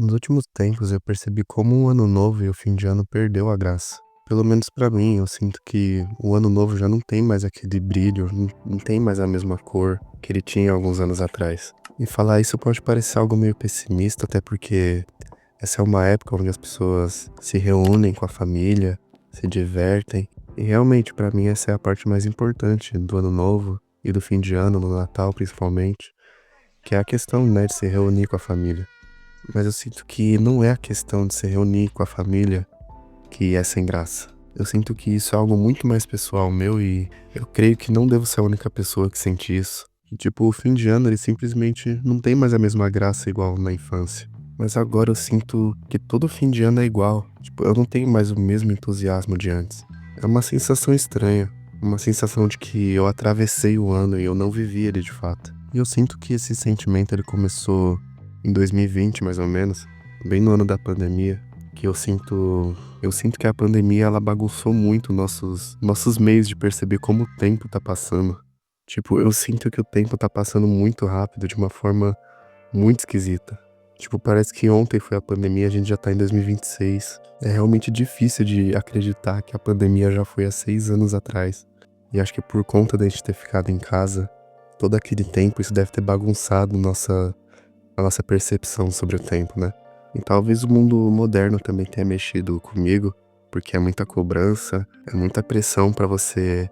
Nos últimos tempos eu percebi como o ano novo e o fim de ano perdeu a graça. Pelo menos pra mim, eu sinto que o ano novo já não tem mais aquele brilho, não tem mais a mesma cor que ele tinha alguns anos atrás. E falar isso pode parecer algo meio pessimista, até porque essa é uma época onde as pessoas se reúnem com a família, se divertem. E realmente, pra mim, essa é a parte mais importante do ano novo e do fim de ano, no Natal principalmente, que é a questão, né, de se reunir com a família. Mas eu sinto que não é a questão de se reunir com a família que é sem graça. Eu sinto que isso é algo muito mais pessoal meu e eu creio que não devo ser a única pessoa que sente isso. E, tipo, o fim de ano ele simplesmente não tem mais a mesma graça igual na infância. Mas agora eu sinto que todo fim de ano é igual. Tipo, eu não tenho mais o mesmo entusiasmo de antes. É uma sensação estranha. Uma sensação de que eu atravessei o ano e eu não vivi ele de fato. E eu sinto que esse sentimento ele começou em 2020, mais ou menos, bem no ano da pandemia, que eu sinto que a pandemia ela bagunçou muito nossos meios de perceber como o tempo tá passando. Tipo, eu sinto que o tempo tá passando muito rápido, de uma forma muito esquisita. Tipo, parece que ontem foi a pandemia, a gente já tá em 2026. É realmente difícil de acreditar que a pandemia já foi há 6 anos atrás. E acho que por conta da gente ter ficado em casa todo aquele tempo, isso deve ter bagunçado a nossa percepção sobre o tempo, né? E talvez o mundo moderno também tenha mexido comigo, porque é muita cobrança, é muita pressão pra você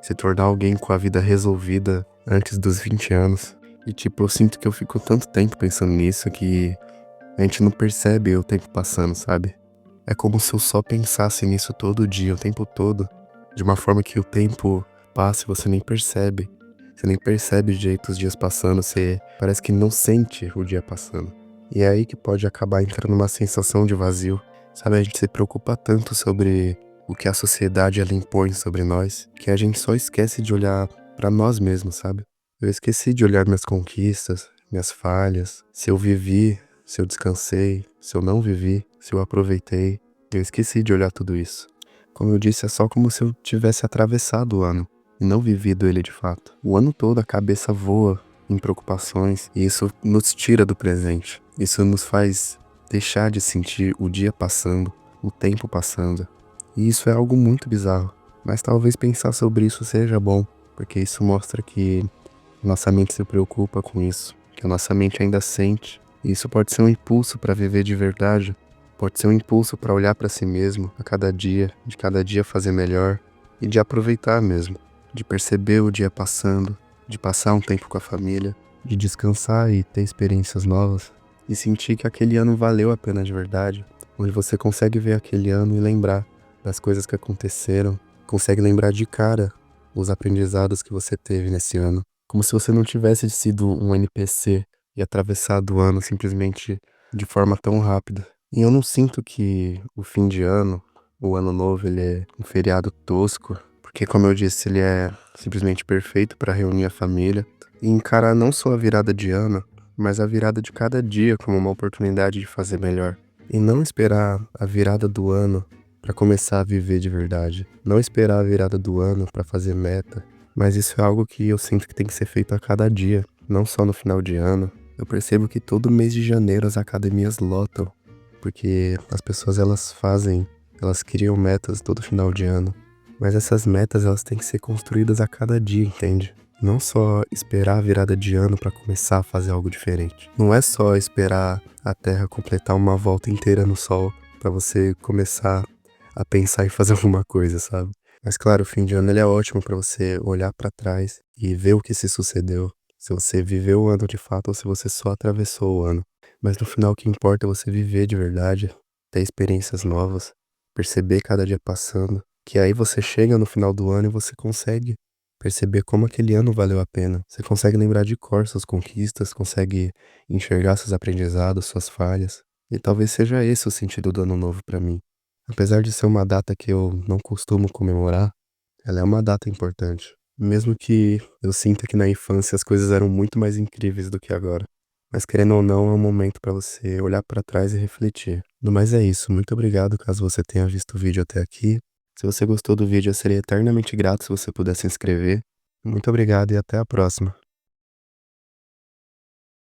se tornar alguém com a vida resolvida antes dos 20 anos. E tipo, eu sinto que eu fico tanto tempo pensando nisso que a gente não percebe o tempo passando, sabe? É como se eu só pensasse nisso todo dia, o tempo todo, de uma forma que o tempo passa e você nem percebe. Você nem percebe direito os dias passando, você parece que não sente o dia passando. E é aí que pode acabar entrando uma sensação de vazio. Sabe, a gente se preocupa tanto sobre o que a sociedade ela impõe sobre nós, que a gente só esquece de olhar pra nós mesmos, sabe? Eu esqueci de olhar minhas conquistas, minhas falhas, se eu vivi, se eu descansei, se eu não vivi, se eu aproveitei. Eu esqueci de olhar tudo isso. Como eu disse, é só como se eu tivesse atravessado o ano e não vivido ele de fato. O ano todo a cabeça voa em preocupações e isso nos tira do presente. Isso nos faz deixar de sentir o dia passando, o tempo passando. E isso é algo muito bizarro. Mas talvez pensar sobre isso seja bom, porque isso mostra que nossa mente se preocupa com isso, que a nossa mente ainda sente. E isso pode ser um impulso para viver de verdade. Pode ser um impulso para olhar para si mesmo a cada dia, de cada dia fazer melhor e de aproveitar mesmo, de perceber o dia passando, de passar um tempo com a família, de descansar e ter experiências novas e sentir que aquele ano valeu a pena de verdade, onde você consegue ver aquele ano e lembrar das coisas que aconteceram, consegue lembrar de cara os aprendizados que você teve nesse ano, como se você não tivesse sido um NPC e atravessado o ano simplesmente de forma tão rápida. E eu não sinto que o fim de ano, o ano novo, ele é um feriado tosco, porque como eu disse, ele é simplesmente perfeito para reunir a família e encarar não só a virada de ano, mas a virada de cada dia como uma oportunidade de fazer melhor. E não esperar a virada do ano para começar a viver de verdade. Não esperar a virada do ano para fazer meta, mas isso é algo que eu sinto que tem que ser feito a cada dia, não só no final de ano. Eu percebo que todo mês de janeiro as academias lotam, porque as pessoas elas criam metas todo final de ano. Mas essas metas elas têm que ser construídas a cada dia, entende? Não só esperar a virada de ano para começar a fazer algo diferente. Não é só esperar a Terra completar uma volta inteira no Sol para você começar a pensar em fazer alguma coisa, sabe? Mas claro, o fim de ano ele é ótimo para você olhar para trás e ver o que se sucedeu. Se você viveu o ano de fato ou se você só atravessou o ano. Mas no final o que importa é você viver de verdade, ter experiências novas, perceber cada dia passando, que aí você chega no final do ano e você consegue perceber como aquele ano valeu a pena. Você consegue lembrar de cor suas conquistas, consegue enxergar seus aprendizados, suas falhas. E talvez seja esse o sentido do ano novo pra mim. Apesar de ser uma data que eu não costumo comemorar, ela é uma data importante. Mesmo que eu sinta que na infância as coisas eram muito mais incríveis do que agora. Mas querendo ou não, é um momento pra você olhar pra trás e refletir. No mais é isso, muito obrigado caso você tenha visto o vídeo até aqui. Se você gostou do vídeo, eu seria eternamente grato se você pudesse se inscrever. Muito obrigado e até a próxima.